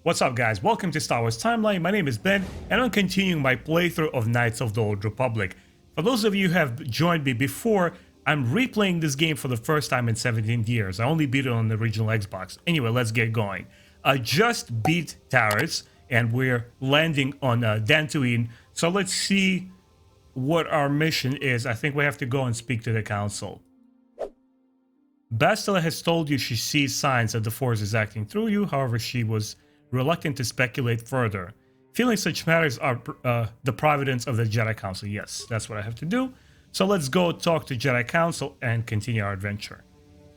What's up guys, welcome to Star Wars Timeline. My name is Ben and I'm continuing my playthrough of Knights of the Old Republic. For those of you who have joined me before, I'm replaying this game for the first time in 17 years. I only beat it on the original Xbox. Anyway, let's get going. I just beat Taris and we're landing on Dantooine. So let's see what our mission is. I think we have to go and speak to the council. Bastila has told you she sees signs that the Force is acting through you. However, she was reluctant to speculate further. Feeling such matters are the providence of the Jedi Council. Yes, that's what I have to do. So let's go talk to Jedi Council and continue our adventure.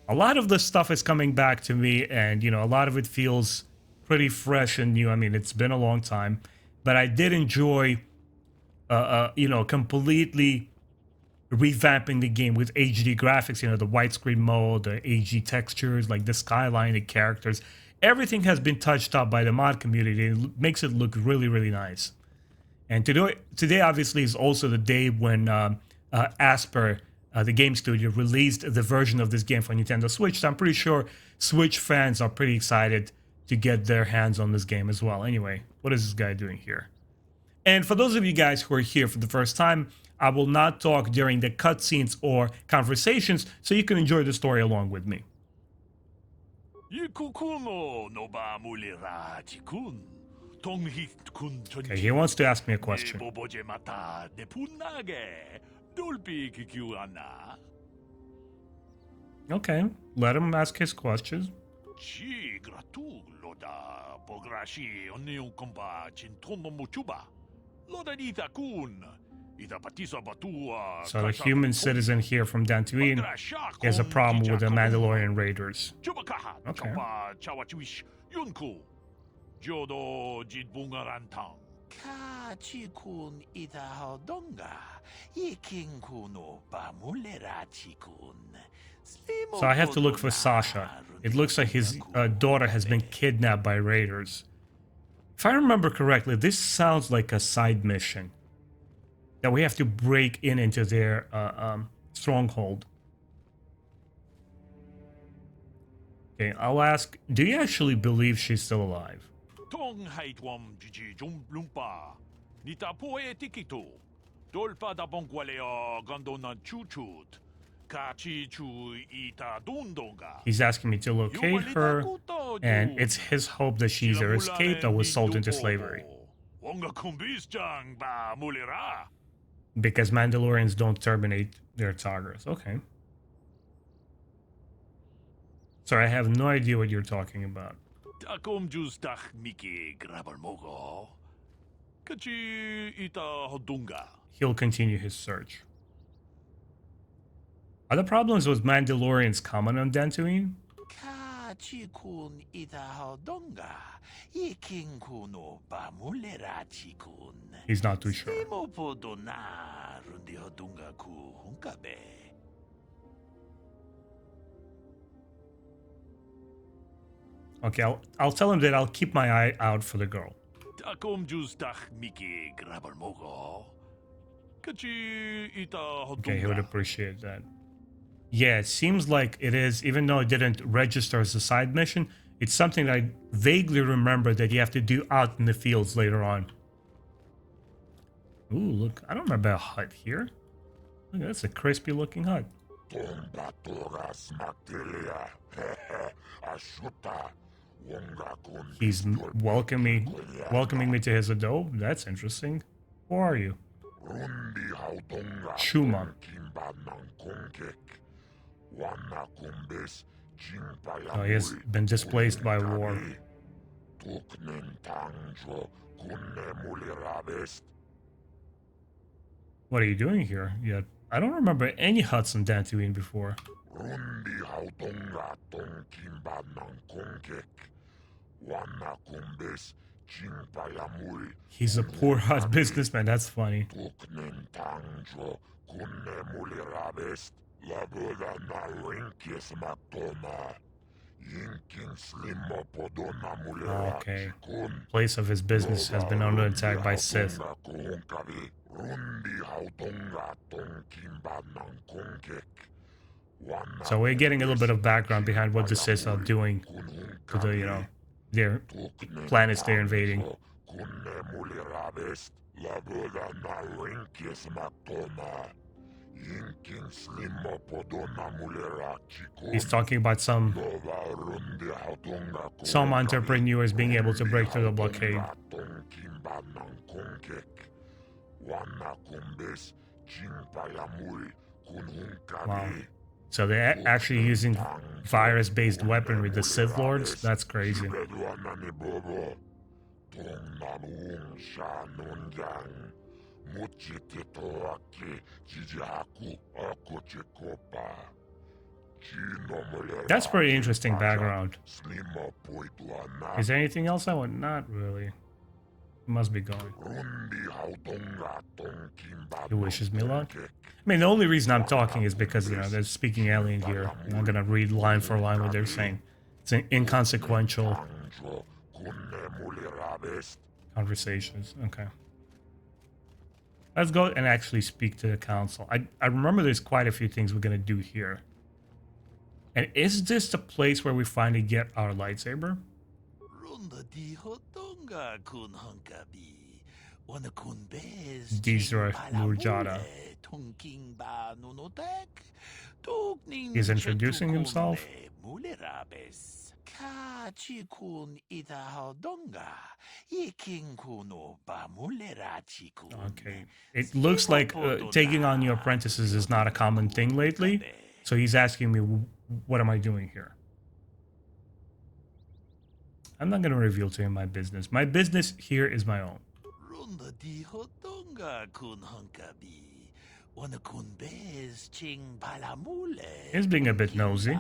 A lot of this stuff is coming back to me, and you know, a lot of it feels pretty fresh and new. I mean, it's been a long time, but I did enjoy completely revamping the game with HD graphics, you know, the widescreen mode, the HD textures, like the skyline, the characters. Everything has been touched up by the mod community. It makes it look really, really nice. And today obviously, is also the day when Asper, the game studio, released the version of this game for Nintendo Switch. So I'm pretty sure Switch fans are pretty excited to get their hands on this game as well. Anyway, what is this guy doing here? And for those of you guys who are here for the first time, I will not talk during the cutscenes or conversations, so you can enjoy the story along with me. Okay, he wants to ask me a question. Okay, let him ask his questions. So the human citizen here from Dantooine has a problem with the Mandalorian raiders. Okay. So I have to look for Sasha. It looks like his daughter has been kidnapped by raiders. If I remember correctly, this sounds like a side mission that we have to break into their stronghold. Okay, I'll ask, do you actually believe she's still alive? He's asking me to locate her, and it's his hope that she either escaped or was sold into slavery. Because Mandalorians don't terminate their targets. Okay. Sorry, I have no idea what you're talking about. He'll continue his search. Are the problems with Mandalorians common on Dantooine? He's not too sure. Okay, I'll tell him that I'll keep my eye out for the girl. Okay, he would appreciate that. Yeah, it seems like it is, even though it didn't register as a side mission, it's something that I vaguely remember that you have to do out in the fields later on. Ooh, look, I don't remember a hut here. Look, that's a crispy looking hut. He's welcoming me to his abode. That's interesting. Who are you? Shuma. Oh, he has been displaced by war. What are you doing here? Yeah, I don't remember any huts in Dantooine before. He's a poor hut businessman, that's funny. Okay. Place of his business has been under attack by Sith. So we're getting a little bit of background behind what the Sith are doing to the, their planets they're invading. He's talking about some entrepreneurs being able to break through the blockade. Wow. So they're actually using virus-based weaponry, the Sith Lords? That's crazy. That's pretty interesting background. Is there anything else I want? Not really. Must be going. He wishes me luck. I mean, the only reason I'm talking is because, you know, they're speaking alien here. I'm not gonna read line for line what they're saying. It's an inconsequential conversations. Okay. Let's go and actually speak to the council. I remember there's quite a few things we're gonna do here. And is this the place where we finally get our lightsaber? These are Nurjada. He's introducing himself. Okay. It looks like taking on new apprentices is not a common thing lately. So he's asking me, what am I doing here? I'm not going to reveal to him my business. My business here is my own. He's being a bit nosy.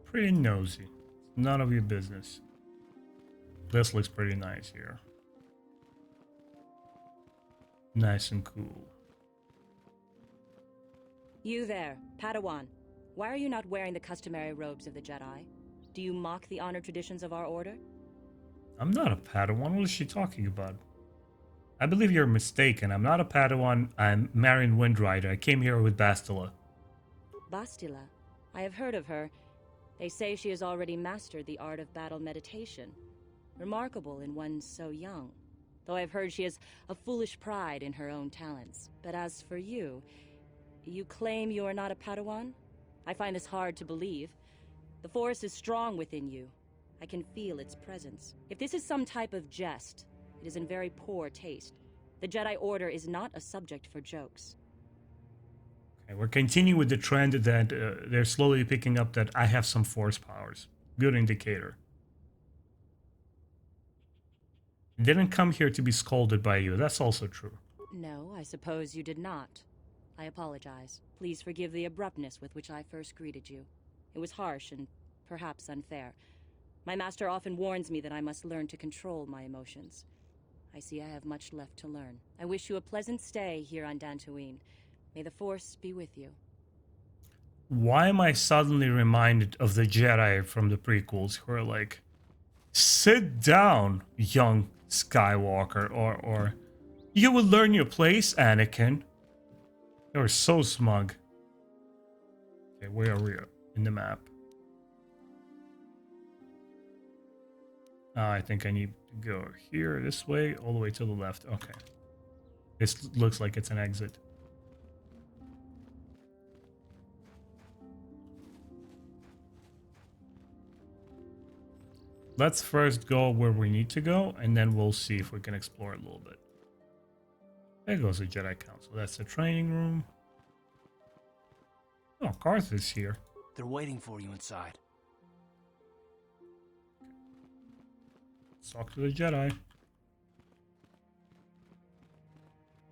Pretty nosy. None of your business. This looks pretty nice here. Nice and cool. You there, Padawan. Why are you not wearing the customary robes of the Jedi? Do you mock the honor traditions of our order? I'm not a Padawan. What is she talking about? I believe you're mistaken. I'm not a Padawan. I'm Marion Windrider. I came here with Bastila. Bastila? I have heard of her. They say she has already mastered the art of battle meditation. Remarkable in one so young. Though I've heard she has a foolish pride in her own talents. But as for you, you claim you are not a Padawan? I find this hard to believe. The Force is strong within you. I can feel its presence. If this is some type of jest, it is in very poor taste. The Jedi Order is not a subject for jokes. Okay, we're continuing with the trend that they're slowly picking up that I have some Force powers. Good indicator. Didn't come here to be scolded by you. That's also true. No, I suppose you did not. I apologize. Please forgive the abruptness with which I first greeted you. It was harsh and perhaps unfair. My master often warns me that I must learn to control my emotions. I see I have much left to learn. I wish you a pleasant stay here on Dantooine. May the Force be with you. Why am I suddenly reminded of the Jedi from the prequels who are like, sit down, young Skywalker, or you will learn your place, Anakin. They were so smug. Okay, where are we in the map? I think I need to go here, this way, all the way to the left. Okay. This looks like it's an exit. Let's first go where we need to go, and then we'll see if we can explore a little bit. There goes the Jedi Council. That's the training room. Oh, Carth is here. They're waiting for you inside. Let's talk to the Jedi.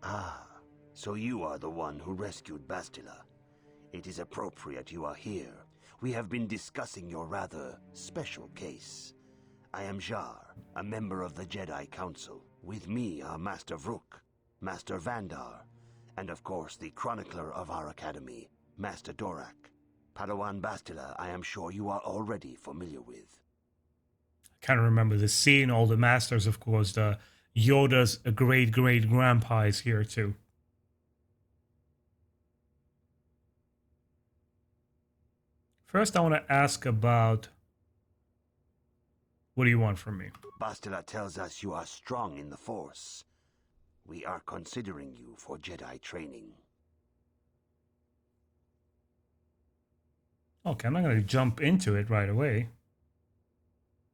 Ah, so you are the one who rescued Bastila. It is appropriate you are here. We have been discussing your rather special case. I am Jar, a member of the Jedi Council. With me are Master Vrook, Master Vandar, and of course the chronicler of our academy, Master Dorak. Padawan Bastila, I am sure you are already familiar with. I kind of remember the scene, all the masters, of course, the Yoda's great-great-grandpa is here too. First, I want to ask about what do you want from me? Bastila tells us you are strong in the Force. We are considering you for Jedi training. Okay, I'm not going to jump into it right away.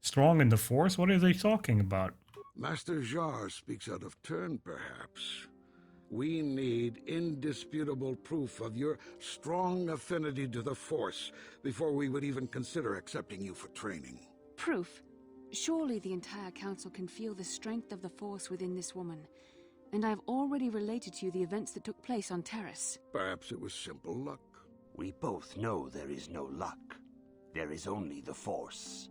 Strong in the Force? What are they talking about? Master Jar speaks out of turn, perhaps. We need indisputable proof of your strong affinity to the Force before we would even consider accepting you for training. Proof? Surely the entire Council can feel the strength of the Force within this woman. And I've already related to you the events that took place on Terrace. Perhaps it was simple luck. We both know there is no luck. There is only the Force.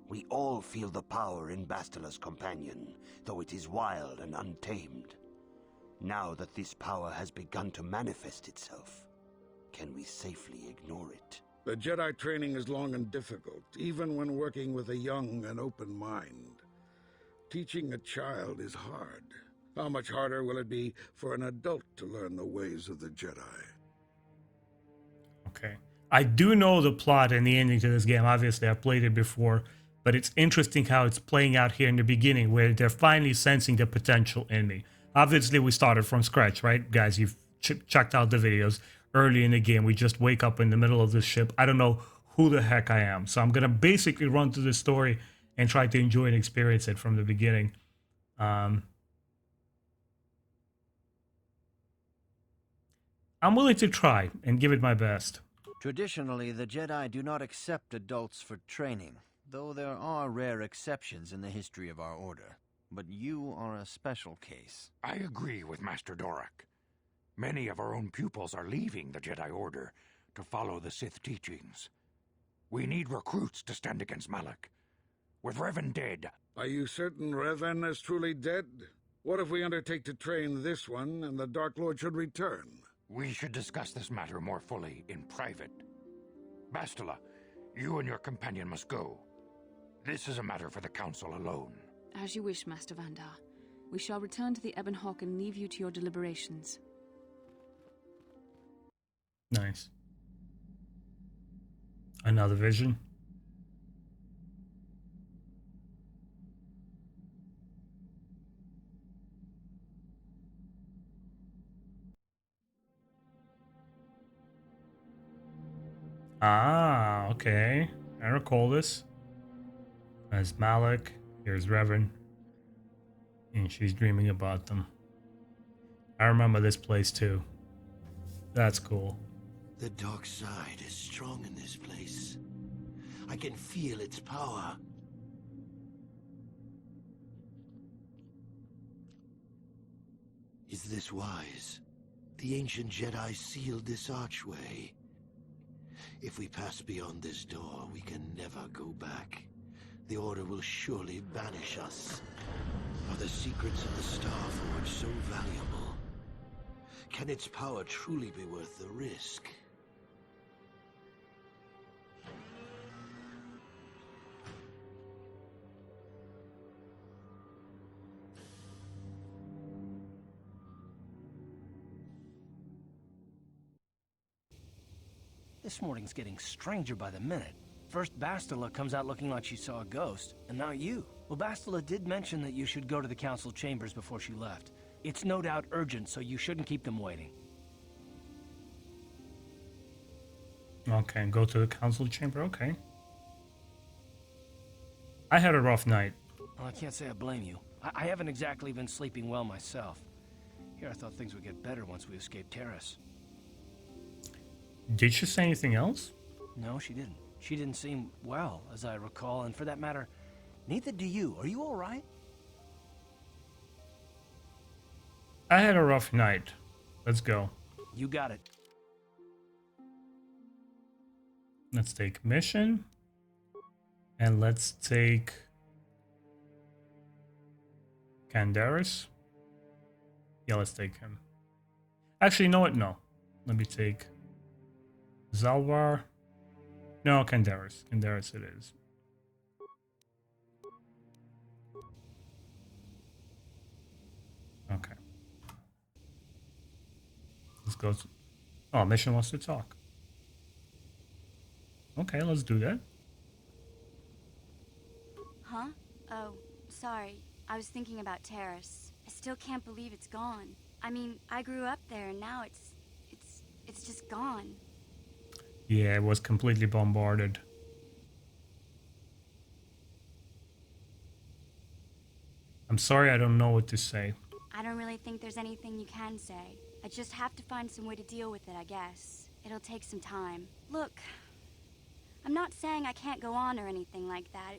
We all feel the power in Bastila's companion, though it is wild and untamed. Now that this power has begun to manifest itself, can we safely ignore it? The Jedi training is long and difficult, even when working with a young and open mind. Teaching a child is hard. How much harder will it be for an adult to learn the ways of the Jedi? Okay. I do know the plot and the ending to this game. Obviously, I've played it before, but it's interesting how it's playing out here in the beginning, where they're finally sensing the potential in me. Obviously, we started from scratch, right? Guys, you've checked out the videos. Early in the game, we just wake up in the middle of this ship. I don't know who the heck I am. So I'm going to basically run through the story and try to enjoy and experience it from the beginning. I'm willing to try and give it my best. Traditionally, the Jedi do not accept adults for training, though there are rare exceptions in the history of our order. But you are a special case. I agree with Master Dorak. Many of our own pupils are leaving the Jedi Order to follow the Sith teachings. We need recruits to stand against Malak. With Revan dead... Are you certain Revan is truly dead? What if we undertake to train this one and the Dark Lord should return? We should discuss this matter more fully in private. Bastila, you and your companion must go. This is a matter for the Council alone. As you wish, Master Vandar. We shall return to the Ebon Hawk and leave you to your deliberations. Nice. Another vision. Ah, okay. I recall this. As Malak, here's Revan. And she's dreaming about them. I remember this place too. That's cool. The dark side is strong in this place. I can feel its power. Is this wise? The ancient Jedi sealed this archway. If we pass beyond this door, we can never go back. The Order will surely banish us. Are the secrets of the Star Forge so valuable? Can its power truly be worth the risk? This morning's getting stranger by the minute. First Bastila comes out looking like she saw a ghost, and now you. Well, Bastila did mention that you should go to the Council chambers before she left. It's no doubt urgent, so you shouldn't keep them waiting. Okay, go to the Council chamber, okay. I had a rough night. Well, I can't say I blame you. I haven't exactly been sleeping well myself. Here I thought things would get better once we escaped Terrace. Did she say anything else? No, she didn't. She didn't seem well, as I recall, and for that matter, neither do you. Are you all right? I had a rough night. Let's go. You got it. Let's take mission. And let's take Candaris. Yeah, let's take him. Actually, you know what? No. Let me take Zalvar. No, Candaris. Candaris it is. Okay. Let's go. Oh, mission wants to talk. Okay, let's do that. Huh? Oh, sorry. I was thinking about Terrace. I still can't believe it's gone. I mean, I grew up there and now it's just gone. Yeah, it was completely bombarded. I'm sorry, I don't know what to say. I don't really think there's anything you can say. I just have to find some way to deal with it, I guess. It'll take some time. Look, I'm not saying I can't go on or anything like that.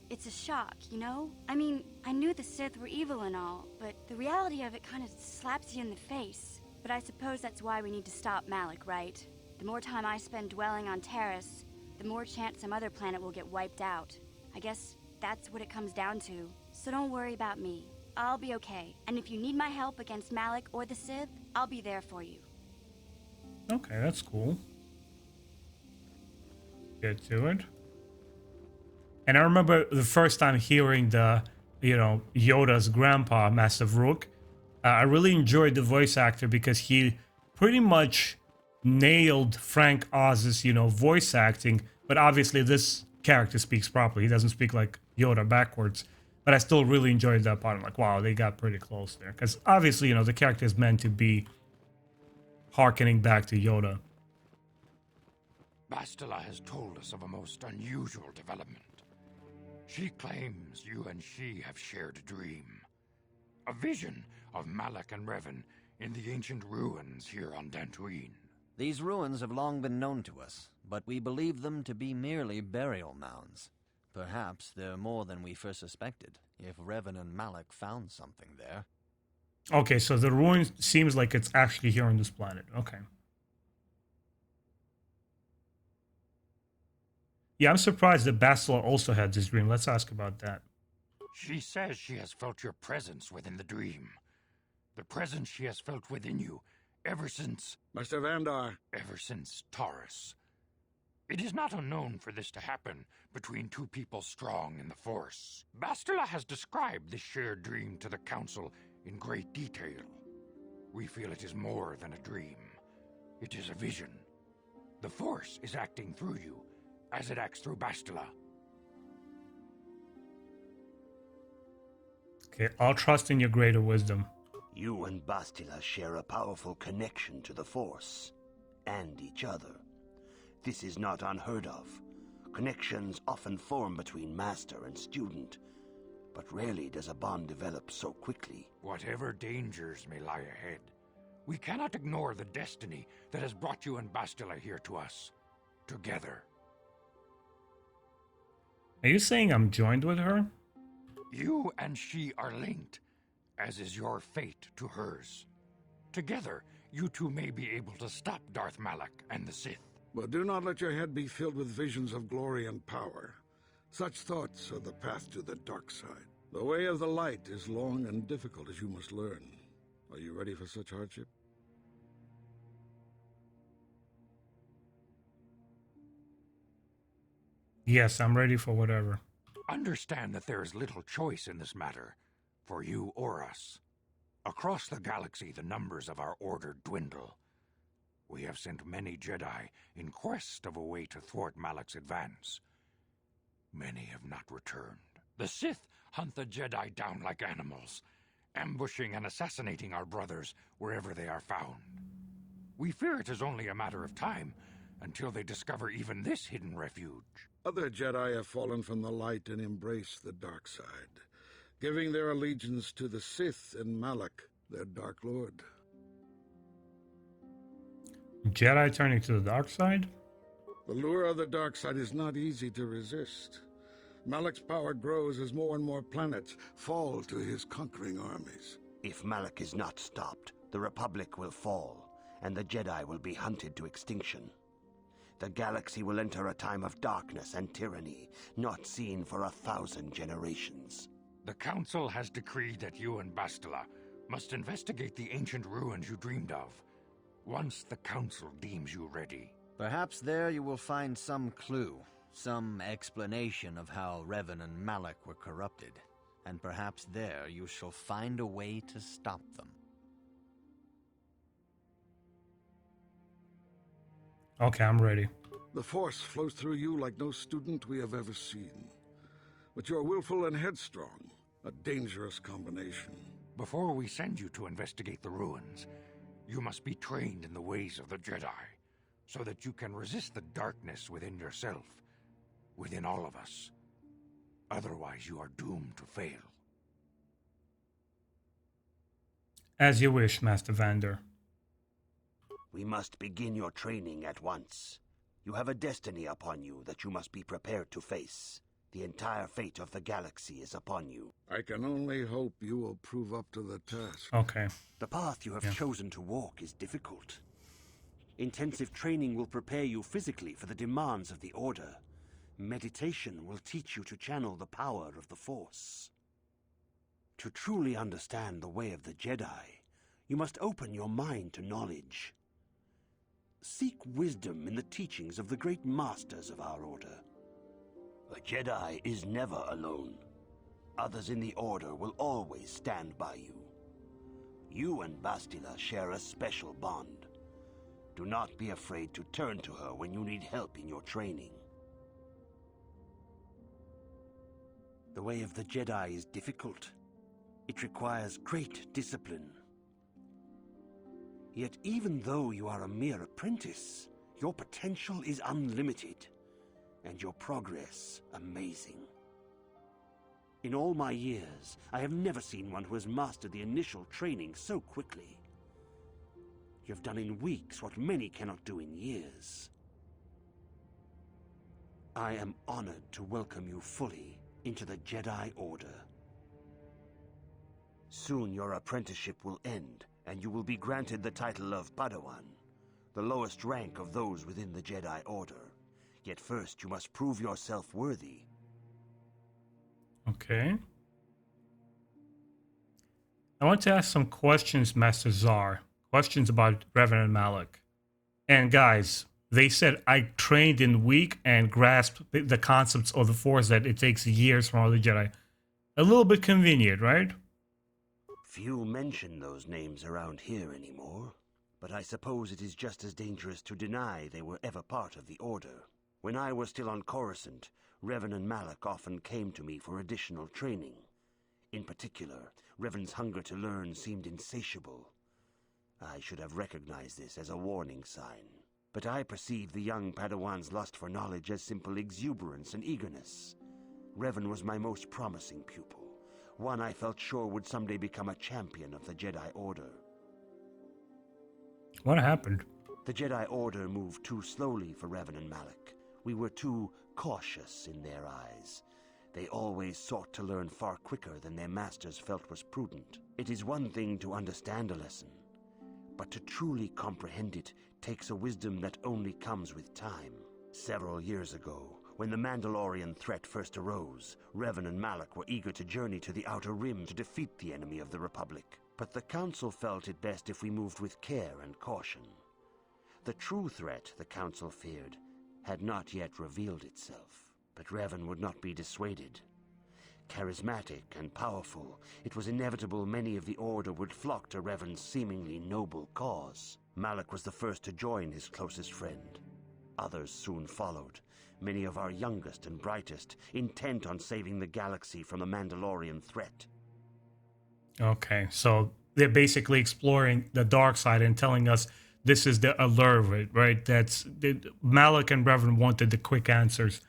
It's a shock, you know? I mean, I knew the Sith were evil and all, but the reality of it kind of slaps you in the face. But I suppose that's why we need to stop Malik, right? The more time I spend dwelling on Terrace, the more chance some other planet will get wiped out. I guess that's what it comes down to. So don't worry about me. I'll be okay. And if you need my help against Malik or the Sith, I'll be there for you. Okay, that's cool. Get to it. And I remember the first time hearing the, Yoda's grandpa, Master Rook. I really enjoyed the voice actor because he pretty much nailed Frank Oz's, voice acting. But obviously this character speaks properly. He doesn't speak like Yoda backwards. But I still really enjoyed that part. I'm like, wow, they got pretty close there. Because obviously, the character is meant to be harkening back to Yoda. Bastila has told us of a most unusual development. She claims you and she have shared a dream. A vision of Malak and Revan in the ancient ruins here on Dantooine. These ruins have long been known to us, but we believe them to be merely burial mounds. Perhaps they're more than we first suspected, if Revan and Malak found something there. Okay, so the ruin seems like it's actually here on this planet. Okay. Yeah, I'm surprised that Bastila also had this dream. Let's ask about that. She says she has felt your presence within the dream. The presence she has felt within you ever since... Master Vandar. Ever since Taurus. It is not unknown for this to happen between two people strong in the Force. Bastila has described this shared dream to the Council in great detail. We feel it is more than a dream. It is a vision. The Force is acting through you, as it acts through Bastila. Okay, I'll trust in your greater wisdom. You and Bastila share a powerful connection to the Force, and each other. This is not unheard of. Connections often form between master and student, but rarely does a bond develop so quickly. Whatever dangers may lie ahead, we cannot ignore the destiny that has brought you and Bastila here to us, together. Are you saying I'm joined with her? You and she are linked, as is your fate to hers. Together, you two may be able to stop Darth Malak and the Sith. But do not let your head be filled with visions of glory and power. Such thoughts are the path to the dark side. The way of the light is long and difficult, as you must learn. Are you ready for such hardship? Yes, I'm ready for whatever. Understand that there is little choice in this matter, for you or us. Across the galaxy, the numbers of our order dwindle. We have sent many Jedi in quest of a way to thwart Malak's advance. Many have not returned. The Sith hunt the Jedi down like animals, ambushing and assassinating our brothers wherever they are found. We fear it is only a matter of time until they discover even this hidden refuge. Other Jedi have fallen from the light and embraced the dark side, giving their allegiance to the Sith and Malak, their Dark Lord. Jedi turning to the dark side? The lure of the dark side is not easy to resist. Malak's power grows as more and more planets fall to his conquering armies. If Malak is not stopped, the Republic will fall, and the Jedi will be hunted to extinction. The galaxy will enter a time of darkness and tyranny, not seen for 1,000 generations. The Council has decreed that you and Bastila must investigate the ancient ruins you dreamed of, once the Council deems you ready. Perhaps there you will find some clue, some explanation of how Revan and Malak were corrupted, and perhaps there you shall find a way to stop them. Okay, I'm ready. The Force flows through you like no student we have ever seen. But you're willful and headstrong, a dangerous combination. Before we send you to investigate the ruins, you must be trained in the ways of the Jedi, so that you can resist the darkness within yourself, within all of us. Otherwise, you are doomed to fail. As you wish, Master Vander. We must begin your training at once. You have a destiny upon you that you must be prepared to face. The entire fate of the galaxy is upon you. I can only hope you will prove up to the task. Okay. The path you have chosen to walk is difficult. Intensive training will prepare you physically for the demands of the Order. Meditation will teach you to channel the power of the Force. To truly understand the way of the Jedi, you must open your mind to knowledge. Seek wisdom in the teachings of the great masters of our Order. A Jedi is never alone. Others in the Order will always stand by you. You and Bastila share a special bond. Do not be afraid to turn to her when you need help in your training. The way of the Jedi is difficult. It requires great discipline. Yet even though you are a mere apprentice, your potential is unlimited, and your progress amazing. In all my years, I have never seen one who has mastered the initial training so quickly. You have done in weeks what many cannot do in years. I am honored to welcome you fully into the Jedi Order. Soon your apprenticeship will end, and you will be granted the title of Padawan, the lowest rank of those within the Jedi Order. Yet first you must prove yourself worthy. Okay. I want to ask some questions, Master Zar. Questions about Revan and Malak. And guys, they said I trained in week and grasped the concepts of the Force that it takes years from all the Jedi. A little bit convenient, right? Few mention those names around here anymore, but I suppose it is just as dangerous to deny they were ever part of the Order. When I was still on Coruscant, Revan and Malak often came to me for additional training. In particular, Revan's hunger to learn seemed insatiable. I should have recognized this as a warning sign, but I perceived the young Padawan's lust for knowledge as simple exuberance and eagerness. Revan was my most promising pupil, one I felt sure would someday become a champion of the Jedi Order. What happened? The Jedi Order moved too slowly for Revan and Malak. We were too cautious in their eyes. They always sought to learn far quicker than their masters felt was prudent. It is one thing to understand a lesson, but to truly comprehend it takes a wisdom that only comes with time. Several years ago, when the Mandalorian threat first arose, Revan and Malak were eager to journey to the Outer Rim to defeat the enemy of the Republic. But the Council felt it best if we moved with care and caution. The true threat, the Council feared, had not yet revealed itself. But Revan would not be dissuaded. Charismatic and powerful, it was inevitable many of the Order would flock to Revan's seemingly noble cause. Malak was the first to join his closest friend. Others soon followed, many of our youngest and brightest, intent on saving the galaxy from the Mandalorian threat. Okay, so they're basically exploring the dark side and telling us this is the allure of it, right? Malak and Revan wanted the quick answers.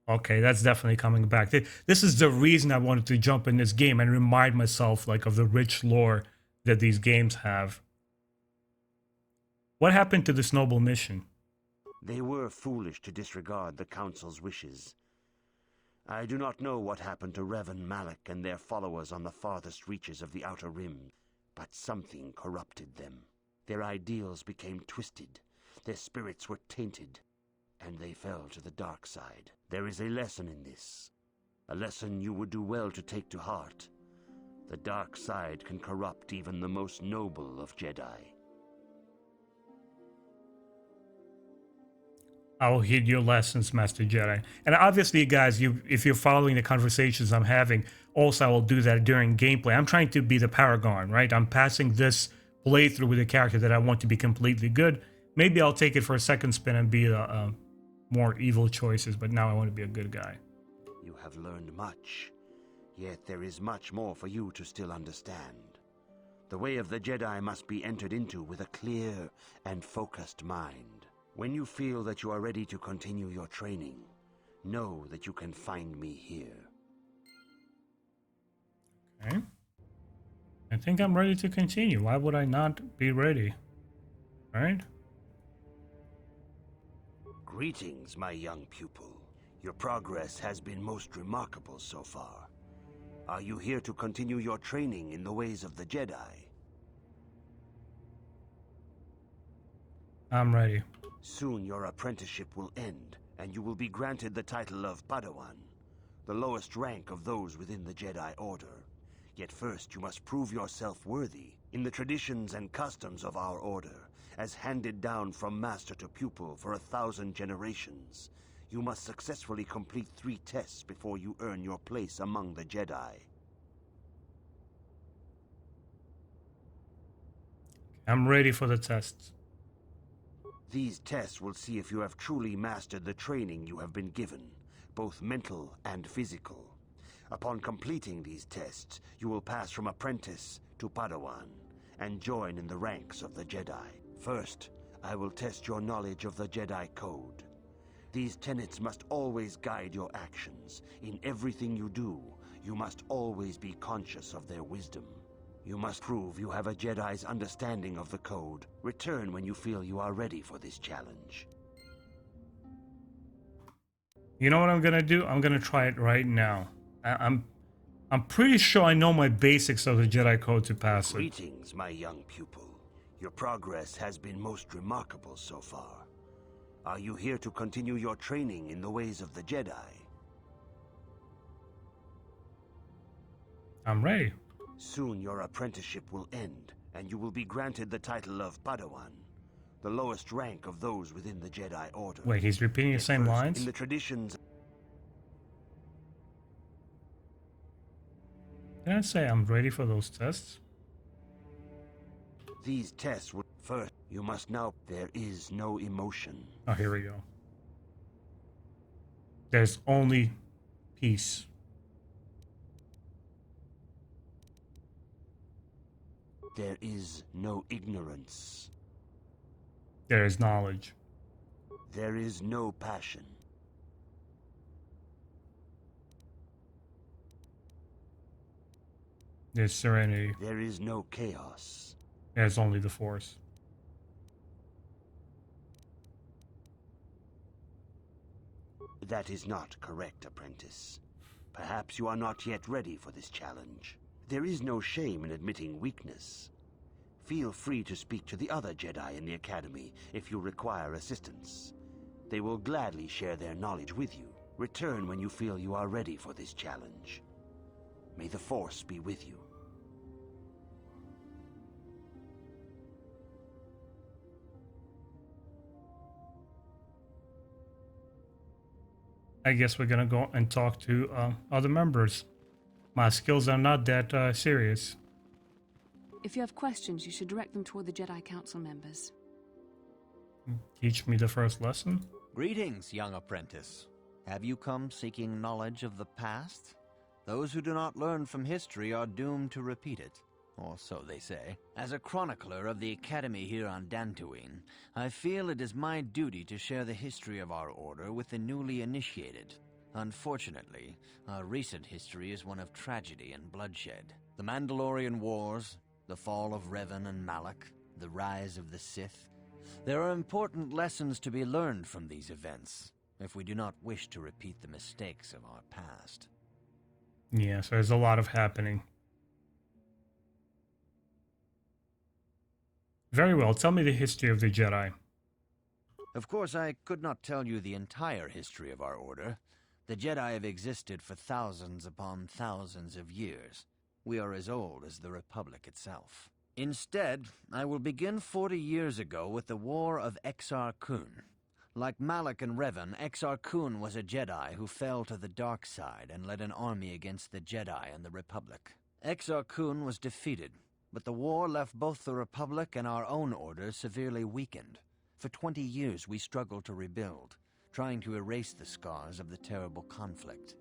Okay, that's definitely coming back. This is the reason I wanted to jump in this game and remind myself of the rich lore that these games have. What happened to this noble mission? They were foolish to disregard the Council's wishes. I do not know what happened to Revan, Malak, and their followers on the farthest reaches of the Outer Rim, but something corrupted them. Their ideals became twisted, their spirits were tainted, and they fell to the dark side. There is a lesson in this, a lesson you would do well to take to heart. The dark side can corrupt even the most noble of Jedi. I will heed your lessons, Master Jedi. And obviously, guys, if you're following the conversations I'm having, also I will do that during gameplay. I'm trying to be the Paragon, right? I'm passing this playthrough with a character that I want to be completely good. Maybe I'll take it for a second spin and be more evil choices, but now I want to be a good guy. You have learned much, yet there is much more for you to still understand. The way of the Jedi must be entered into with a clear and focused mind. When you feel that you are ready to continue your training, know that you can find me here. Okay. I think I'm ready to continue. Why would I not be ready? All right. Greetings, my young pupil. Your progress has been most remarkable so far. Are you here to continue your training in the ways of the Jedi? I'm ready. Soon your apprenticeship will end, and you will be granted the title of Padawan, the lowest rank of those within the Jedi Order. Yet first you must prove yourself worthy in the traditions and customs of our order, as handed down from master to pupil for 1,000 generations. You must successfully complete 3 tests before you earn your place among the Jedi. I'm ready for the tests. These tests will see if you have truly mastered the training you have been given, both mental and physical. Upon completing these tests, you will pass from apprentice to Padawan and join in the ranks of the Jedi. First, I will test your knowledge of the Jedi Code. These tenets must always guide your actions. In everything you do, you must always be conscious of their wisdom. You must prove you have a Jedi's understanding of the Code. Return when you feel you are ready for this challenge. You know what I'm gonna do? I'm gonna try it right now. I'm pretty sure I know my basics of the Jedi Code to pass it. Greetings, my young pupil. Your progress has been most remarkable so far. Are you here to continue your training in the ways of the Jedi? I'm ready. Soon your apprenticeship will end, and you will be granted the title of Padawan, the lowest rank of those within the Jedi Order. Wait, he's repeating the same lines? In the traditions... Did I say I'm ready for those tests? These tests will... First, you must now... There is no emotion. Oh, here we go. There's only peace. There is no ignorance. There is knowledge. There is no passion. There's serenity. There is no chaos. There's only the Force. That is not correct, apprentice. Perhaps you are not yet ready for this challenge. There is no shame in admitting weakness. Feel free to speak to the other Jedi in the Academy if you require assistance. They will gladly share their knowledge with you. Return when you feel you are ready for this challenge. May the Force be with you. I guess we're gonna go and talk to other members. My skills are not that serious. If you have questions, you should direct them toward the Jedi Council members. Teach me the first lesson? Greetings, young apprentice. Have you come seeking knowledge of the past? Those who do not learn from history are doomed to repeat it, or so they say. As a chronicler of the Academy here on Dantooine, I feel it is my duty to share the history of our order with the newly initiated. Unfortunately, our recent history is one of tragedy and bloodshed. The Mandalorian Wars, the fall of Revan and Malak, the rise of the Sith. There are important lessons to be learned from these events, if we do not wish to repeat the mistakes of our past. Yes, there's a lot of happening. Very well, tell me the history of the Jedi. Of course, I could not tell you the entire history of our order. The Jedi have existed for thousands upon thousands of years. We are as old as the Republic itself. Instead, I will begin 40 years ago with the War of Exar Kun. Like Malak and Revan, Exar Kun was a Jedi who fell to the dark side and led an army against the Jedi and the Republic. Exar Kun was defeated, but the war left both the Republic and our own order severely weakened. For 20 years we struggled to rebuild, trying to erase the scars of the terrible conflict.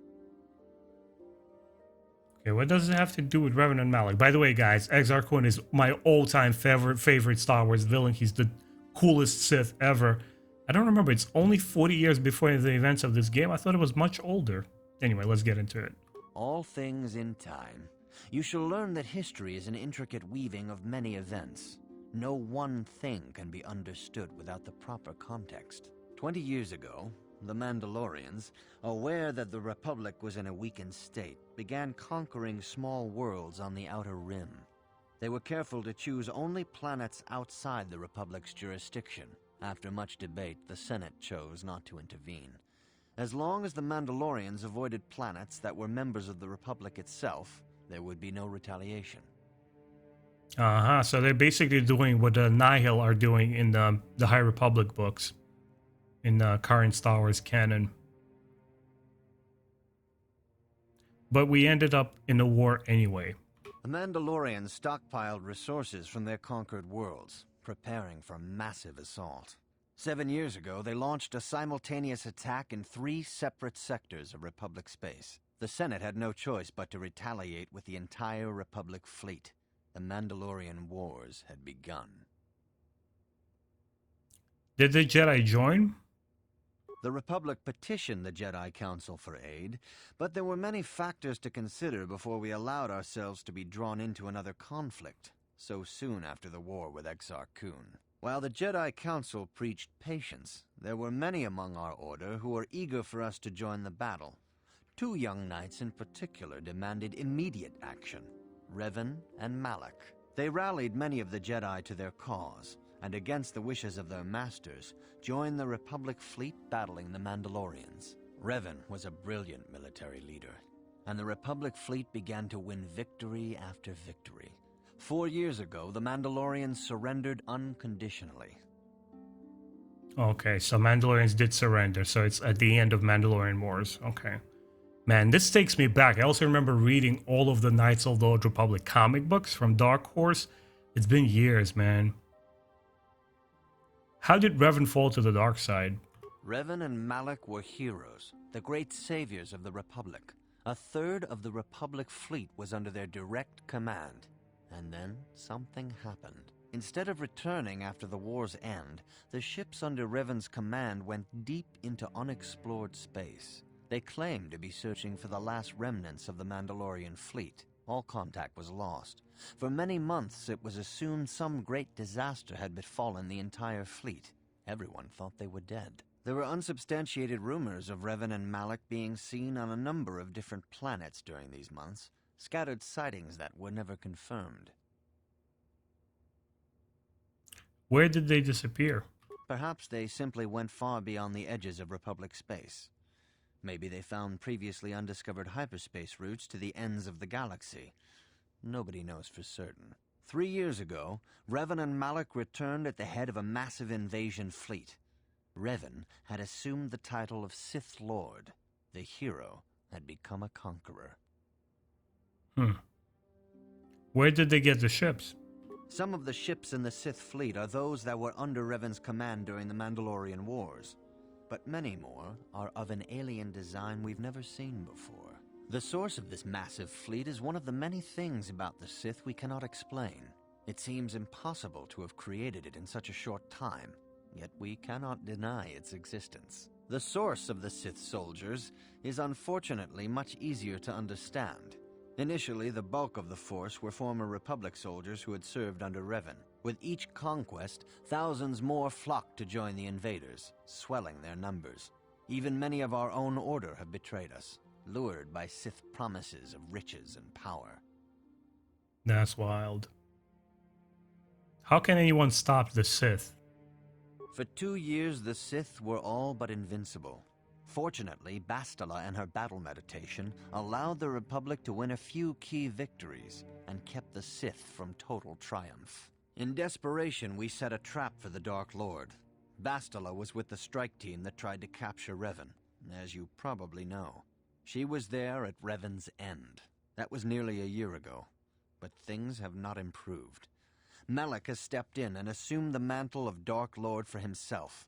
Okay, what does it have to do with Revan and Malak? By the way, guys, Exar Kun is my all-time favorite Star Wars villain. He's the coolest Sith ever. I don't remember. It's only 40 years before the events of this game. I thought it was much older. Anyway, let's get into it. All things in time. You shall learn that history is an intricate weaving of many events. No one thing can be understood without the proper context. 20 years ago, the Mandalorians, aware that the Republic was in a weakened state, began conquering small worlds on the Outer Rim. They were careful to choose only planets outside the Republic's jurisdiction. After much debate, the Senate chose not to intervene. As long as the Mandalorians avoided planets that were members of the Republic itself, there would be no retaliation. So they're basically doing what the Nihil are doing in the High Republic books, in the current Star Wars canon. But we ended up in a war anyway. The Mandalorians stockpiled resources from their conquered worlds, preparing for massive assault. 7 years ago, they launched a simultaneous attack in 3 separate sectors of Republic space. The Senate had no choice but to retaliate with the entire Republic fleet. The Mandalorian Wars had begun. Did the Jedi join? The Republic petitioned the Jedi Council for aid, but there were many factors to consider before we allowed ourselves to be drawn into another conflict, so soon after the war with Exar Kun. While the Jedi Council preached patience, there were many among our order who were eager for us to join the battle. 2 young knights in particular demanded immediate action, Revan and Malak. They rallied many of the Jedi to their cause, and against the wishes of their masters, joined the Republic fleet battling the Mandalorians. Revan was a brilliant military leader, and the Republic fleet began to win victory after victory. 4 years ago, the Mandalorians surrendered unconditionally. Okay, so Mandalorians did surrender, so it's at the end of Mandalorian Wars. Okay. Man, this takes me back. I also remember reading all of the Knights of the Old Republic comic books from Dark Horse. It's been years, man. How did Revan fall to the dark side? Revan and Malak were heroes, the great saviors of the Republic. 1/3 of the Republic fleet was under their direct command. And then something happened. Instead of returning after the war's end, the ships under Revan's command went deep into unexplored space. They claimed to be searching for the last remnants of the Mandalorian fleet. All contact was lost. For many months, it was assumed some great disaster had befallen the entire fleet. Everyone thought they were dead. There were unsubstantiated rumors of Revan and Malak being seen on a number of different planets during these months, scattered sightings that were never confirmed. Where did they disappear? Perhaps they simply went far beyond the edges of Republic space. Maybe they found previously undiscovered hyperspace routes to the ends of the galaxy. Nobody knows for certain. 3 years ago, Revan and Malak returned at the head of a massive invasion fleet. Revan had assumed the title of Sith Lord. The hero had become a conqueror. Where did they get the ships? Some of the ships in the Sith fleet are those that were under Revan's command during the Mandalorian Wars. But many more are of an alien design we've never seen before. The source of this massive fleet is one of the many things about the Sith we cannot explain. It seems impossible to have created it in such a short time, yet we cannot deny its existence. The source of the Sith soldiers is unfortunately much easier to understand. Initially, the bulk of the force were former Republic soldiers who had served under Revan. With each conquest, thousands more flocked to join the invaders, swelling their numbers. Even many of our own order have betrayed us, lured by Sith promises of riches and power. That's wild. How can anyone stop the Sith? For 2 years, the Sith were all but invincible. Fortunately, Bastila and her battle meditation allowed the Republic to win a few key victories and kept the Sith from total triumph. In desperation, we set a trap for the Dark Lord. Bastila was with the strike team that tried to capture Revan, as you probably know. She was there at Revan's end. That was nearly a year ago, but things have not improved. Malak has stepped in and assumed the mantle of Dark Lord for himself.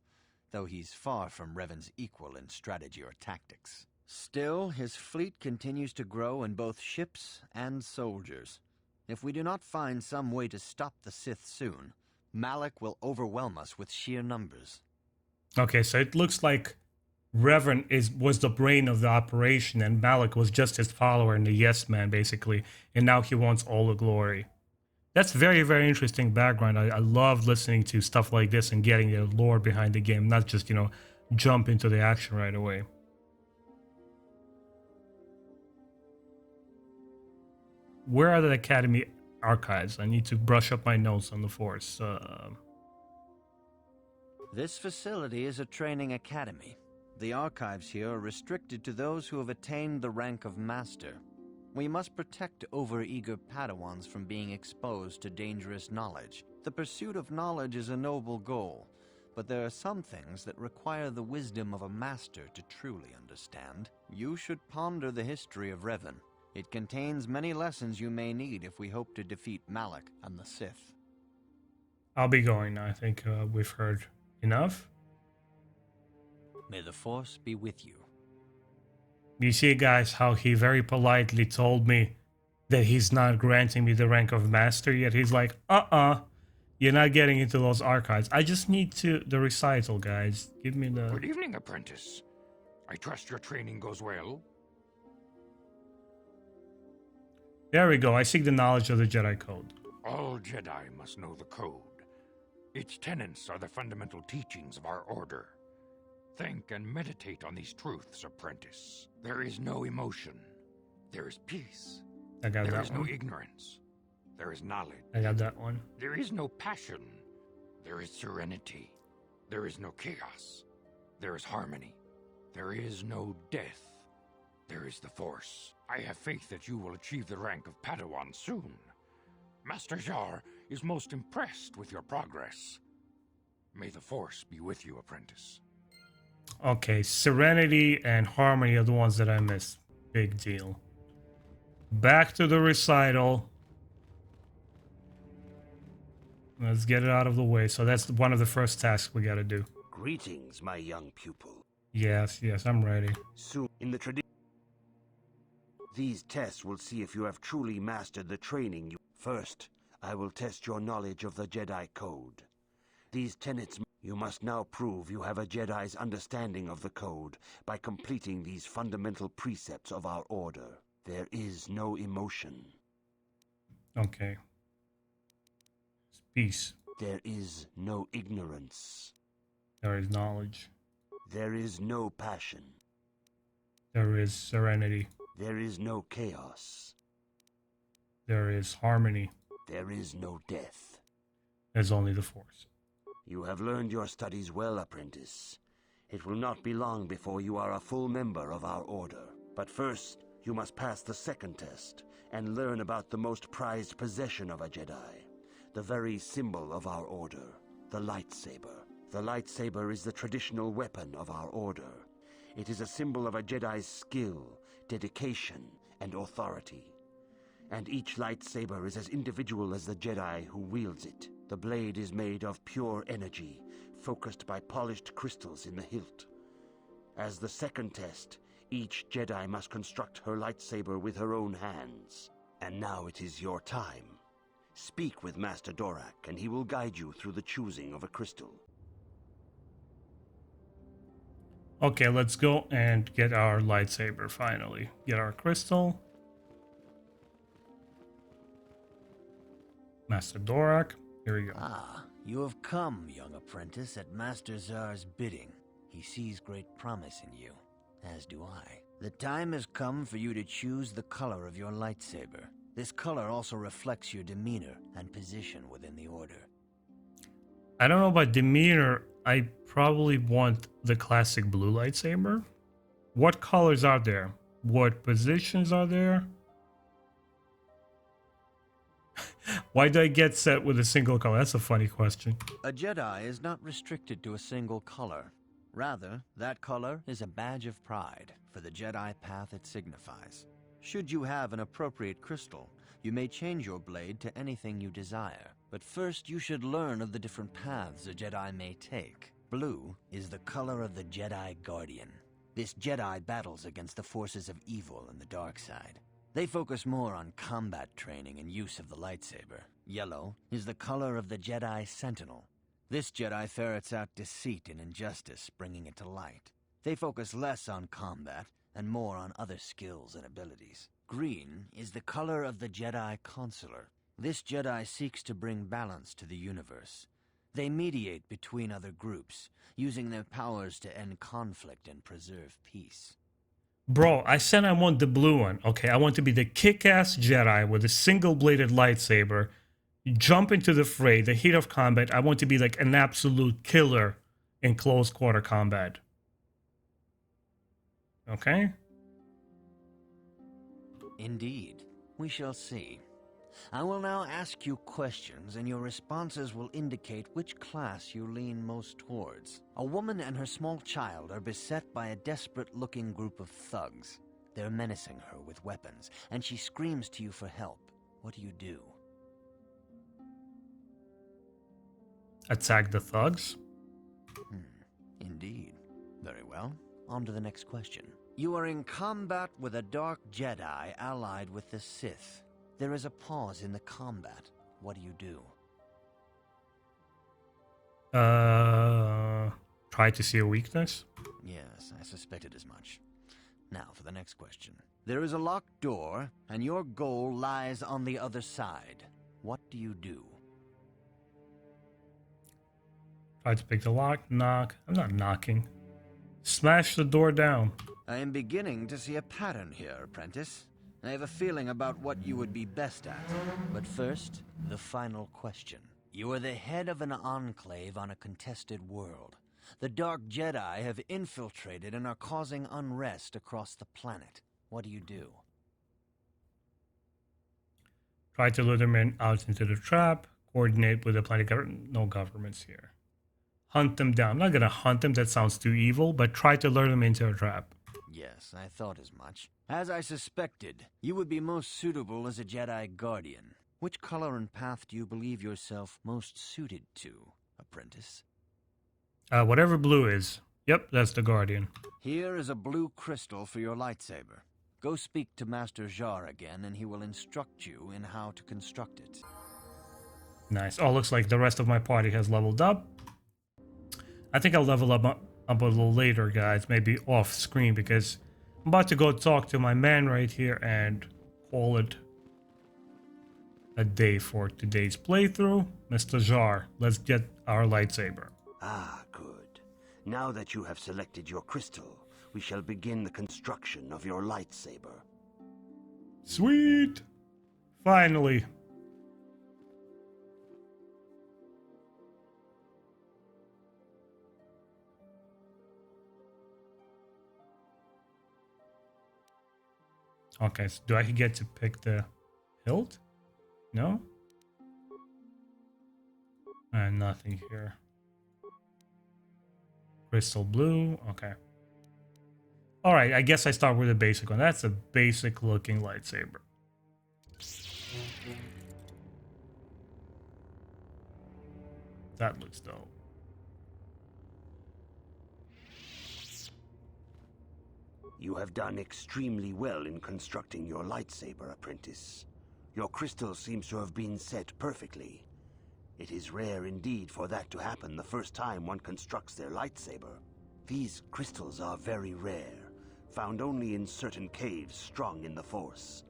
though he's far from Revan's equal in strategy or tactics. Still, his fleet continues to grow in both ships and soldiers. If we do not find some way to stop the Sith soon, Malak will overwhelm us with sheer numbers. Okay, so it looks like Revan was the brain of the operation, and Malak was just his follower and the yes man, basically. And now he wants all the glory. That's very, very interesting background. I love listening to stuff like this and getting the lore behind the game, not just, jump into the action right away. Where are the Academy archives? I need to brush up my notes on the Force. This facility is a training academy. The archives here are restricted to those who have attained the rank of Master. We must protect overeager Padawans from being exposed to dangerous knowledge. The pursuit of knowledge is a noble goal, but there are some things that require the wisdom of a Master to truly understand. You should ponder the history of Revan. It contains many lessons you may need if we hope to defeat Malak and the Sith. I'll be going now. I think we've heard enough. May the Force be with you. You see, guys, how he very politely told me that he's not granting me the rank of Master yet. He's like, you're not getting into those archives. I just need the recital, guys. Give me the... Good evening, apprentice. I trust your training goes well. There we go. I seek the knowledge of the Jedi Code. All Jedi must know the code. Its tenets are the fundamental teachings of our order. Think and meditate on these truths, apprentice. There is no emotion. There is peace. I got that one. There is no ignorance. There is knowledge. I got that one. There is no passion. There is serenity. There is no chaos. There is harmony. There is no death. There is the Force. I have faith that you will achieve the rank of Padawan soon. Master Jar is most impressed with your progress. May the Force be with you, apprentice. Okay, serenity and harmony are the ones that I missed. Big deal. Back to the recital. Let's get it out of the way. So that's one of the first tasks we gotta do. Greetings, my young pupil. Yes, I'm ready. Soon, in the tradition, these tests will see if you have truly mastered the training you... First, I will test your knowledge of the Jedi Code. These tenets... You must now prove you have a Jedi's understanding of the code by completing these fundamental precepts of our order. There is no emotion. Okay. Peace. There is no ignorance. There is knowledge. There is no passion. There is serenity. There is no chaos. There is harmony. There is no death. There's only the Force. You have learned your studies well, apprentice. It will not be long before you are a full member of our order. But first, you must pass the second test and learn about the most prized possession of a Jedi, the very symbol of our order, the lightsaber. The lightsaber is the traditional weapon of our order. It is a symbol of a Jedi's skill, dedication, and authority. And each lightsaber is as individual as the Jedi who wields it. The blade is made of pure energy, focused by polished crystals in the hilt. As the second test, each Jedi must construct her lightsaber with her own hands. And now it is your time. Speak with Master Dorak, and he will guide you through the choosing of a crystal. Okay, let's go and get our lightsaber finally. Get our crystal. Master Dorak. Here we go. Ah, you have come, young apprentice, at Master Zar's bidding. He sees great promise in you, as do I. The time has come for you to choose the color of your lightsaber. This color also reflects your demeanor and position within the Order. I don't know about demeanor. I probably want the classic blue lightsaber. What colors are there? What positions are there? Why do I get set with a single color? That's a funny question. A Jedi is not restricted to a single color. Rather, that color is a badge of pride for the Jedi path it signifies. Should you have an appropriate crystal, you may change your blade to anything you desire. But first, you should learn of the different paths a Jedi may take. Blue is the color of the Jedi Guardian. This Jedi battles against the forces of evil and the dark side. They focus more on combat training and use of the lightsaber. Yellow is the color of the Jedi Sentinel. This Jedi ferrets out deceit and injustice, bringing it to light. They focus less on combat and more on other skills and abilities. Green is the color of the Jedi Counselor. This Jedi seeks to bring balance to the universe. They mediate between other groups, using their powers to end conflict and preserve peace. Bro, I said I want the blue one. Okay, I want to be the kick-ass Jedi with a single-bladed lightsaber. Jump into the fray, the heat of combat. I want to be like an absolute killer in close quarter combat. Okay? Indeed. We shall see. I will now ask you questions, and your responses will indicate which class you lean most towards. A woman and her small child are beset by a desperate-looking group of thugs. They're menacing her with weapons, and she screams to you for help. What do you do? Attack the thugs? Indeed. Very well. On to the next question. You are in combat with a dark Jedi allied with the Sith. There is a pause in the combat. What do you do? Try to see a weakness? Yes, I suspected as much. Now for the next question. There is a locked door, and your goal lies on the other side. What do you do? Try to pick the lock, knock. I'm not knocking. Smash the door down. I am beginning to see a pattern here, apprentice. I have a feeling about what you would be best at. But first, the final question. You are the head of an enclave on a contested world. The Dark Jedi have infiltrated and are causing unrest across the planet. What do you do? Try to lure them out into the trap. Coordinate with the planet government. No governments here. Hunt them down. I'm not going to hunt them. That sounds too evil. But try to lure them into a trap. Yes, I thought as much. As I suspected, you would be most suitable as a Jedi Guardian. Which color and path do you believe yourself most suited to, apprentice? Whatever blue is. Yep, that's the Guardian. Here is a blue crystal for your lightsaber. Go speak to Master Jar again, and he will instruct you in how to construct it. Nice. Oh, looks like the rest of my party has leveled up. I think I'll level up a little later, guys. Maybe off screen, because I'm about to go talk to my man right here and call it a day for today's playthrough. Mr. Jar, let's get our lightsaber. Ah, good. Now that you have selected your crystal, we shall begin the construction of your lightsaber. Sweet! Finally. Okay, so do I get to pick the hilt? No? And nothing here. Crystal blue, okay. Alright, I guess I start with a basic one. That's a basic looking lightsaber. That looks dope. You have done extremely well in constructing your lightsaber, apprentice. Your crystal seems to have been set perfectly. It is rare indeed for that to happen the first time one constructs their lightsaber. These crystals are very rare, found only in certain caves strong in the Force.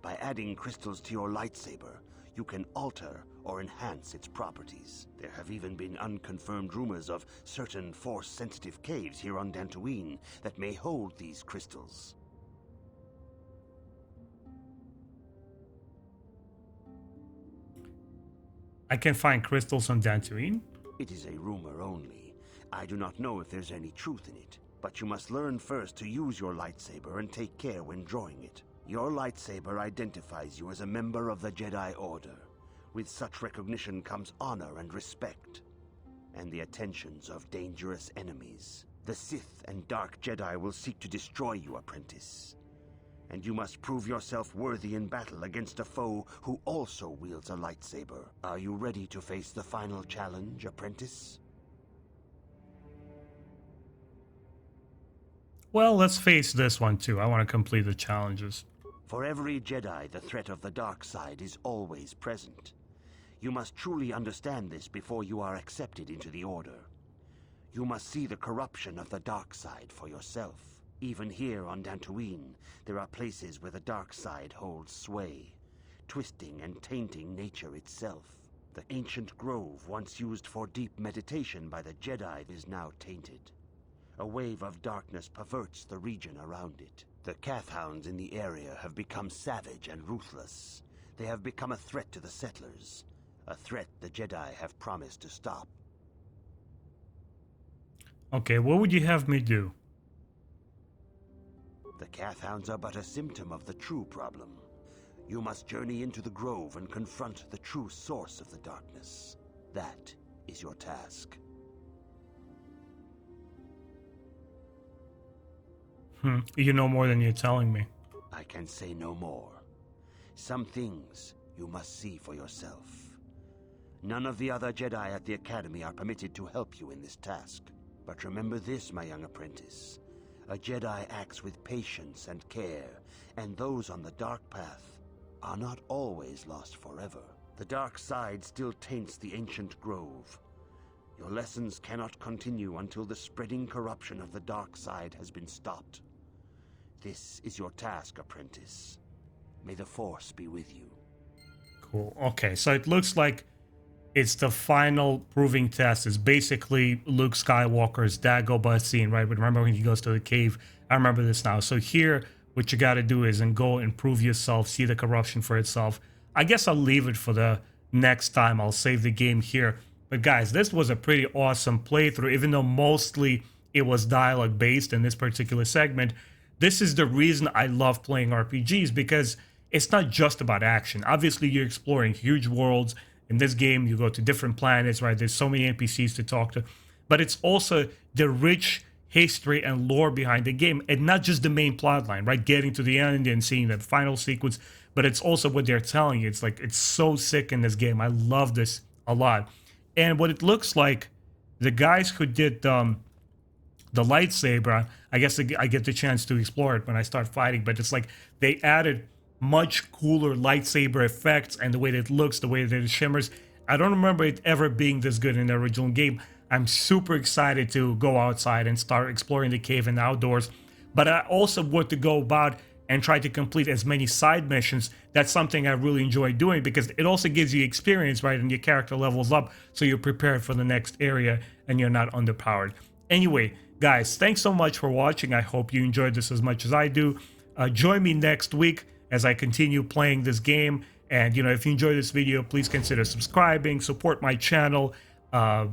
By adding crystals to your lightsaber, you can alter or enhance its properties. There have even been unconfirmed rumors of certain Force-sensitive caves here on Dantooine that may hold these crystals. I can find crystals on Dantooine? It is a rumor only. I do not know if there's any truth in it, but you must learn first to use your lightsaber and take care when drawing it. Your lightsaber identifies you as a member of the Jedi Order. With such recognition comes honor and respect, and the attentions of dangerous enemies. The Sith and Dark Jedi will seek to destroy you, apprentice. And you must prove yourself worthy in battle against a foe who also wields a lightsaber. Are you ready to face the final challenge, apprentice? Well, let's face this one too. I want to complete the challenges. For every Jedi, the threat of the dark side is always present. You must truly understand this before you are accepted into the Order. You must see the corruption of the dark side for yourself. Even here on Dantooine, there are places where the dark side holds sway, twisting and tainting nature itself. The ancient grove, once used for deep meditation by the Jedi, is now tainted. A wave of darkness perverts the region around it. The Carth hounds in the area have become savage and ruthless. They have become a threat to the settlers, a threat the Jedi have promised to stop. Okay, what would you have me do? The Carth hounds are but a symptom of the true problem. You must journey into the grove and confront the true source of the darkness. That is your task. You know more than you're telling me. I can say no more. Some things you must see for yourself. None of the other Jedi at the Academy are permitted to help you in this task. But remember this, my young apprentice. A Jedi acts with patience and care, and those on the dark path are not always lost forever. The dark side still taints the ancient grove. Your lessons cannot continue until the spreading corruption of the dark side has been stopped. This is your task, apprentice. May the Force be with you. Cool. Okay, so it looks like it's the final proving test. It's basically Luke Skywalker's Dagobah scene, right? But remember when he goes to the cave? I remember this now. So here, what you got to do is go and prove yourself, see the corruption for itself. I guess I'll leave it for the next time. I'll save the game here. But guys, this was a pretty awesome playthrough, even though mostly it was dialogue based in this particular segment. This is the reason I love playing RPGs, because it's not just about action. Obviously, you're exploring huge worlds. In this game, you go to different planets, right? There's so many NPCs to talk to. But it's also the rich history and lore behind the game, and not just the main plot line, right? Getting to the end and seeing that final sequence, but it's also what they're telling you. It's like, it's so sick in this game. I love this a lot. And what it looks like, the guys who did the lightsaber, I guess I get the chance to explore it when I start fighting, but it's like they added much cooler lightsaber effects, and the way that it looks, the way that it shimmers. I don't remember it ever being this good in the original game. I'm super excited to go outside and start exploring the cave and outdoors, but I also want to go about and try to complete as many side missions. That's something I really enjoy doing, because it also gives you experience, right? And your character levels up, so you're prepared for the next area and you're not underpowered. Anyway, guys, thanks so much for watching. I hope you enjoyed this as much as I do. Join me next week as I continue playing this game. And, if you enjoyed this video, please consider subscribing, support my channel,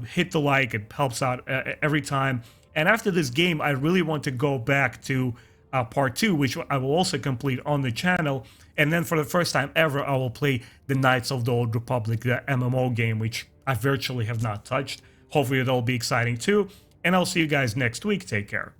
hit the like, it helps out every time. And after this game, I really want to go back to part 2, which I will also complete on the channel. And then for the first time ever, I will play the Knights of the Old Republic, the MMO game, which I virtually have not touched. Hopefully it'll be exciting too. And I'll see you guys next week. Take care.